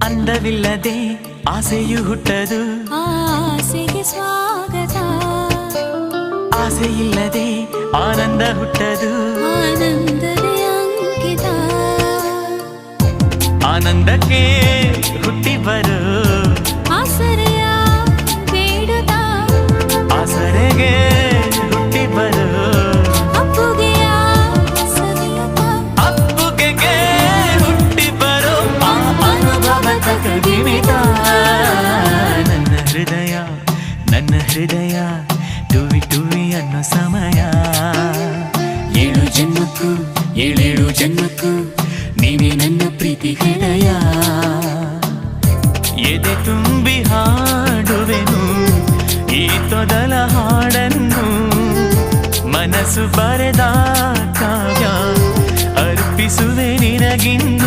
ಅಂದವಿಲ್ಲದೆ ಆಸೆಯು ಹುಟ್ಟದು, ಆಸೆಗೆ ಸ್ವಾಗತ. ಆಸೆಯಿಲ್ಲದೆ ಆನಂದ ಹುಟ್ಟದು, ಆನಂದವೇ ಅಂಕಿತ. ಆನಂದಕ್ಕೆ ಹುಟ್ಟಿ ಬರು ಆಸರೆಯ ಬೇಡುತ್ತಾ, ಆಸರೆಗೆ ಹುಟ್ಟಿ ಬರು ಅಪ್ಪುಗೆಯ ಸವಿಯುತ್ತಾ. ಅಪ್ಪುಗೆಗೆ ಹುಟ್ಟಿ ಬರು ಆ ಅನುಭವದ ಕದಿಮಿತ. ನನ್ನ ಹೃದಯ ಟುವಿ ಟುವಿ ಅನ್ನೋ ಸಮಯ. ಏಳೇಳು ಜನ್ಮಕ್ಕೂ ನೀವೇ ನನ್ನ ಪ್ರೀತಿ ಹೃದಯ. ಎದೆ ತುಂಬಿ ಹಾಡುವೆನು ಈ ತೊದಲ ಹಾಡನ್ನು, ಮನಸ್ಸು ಬರೆದ ಕಾವ್ಯ ಅರ್ಪಿಸುವೆ ನಿನಗಿಂದ.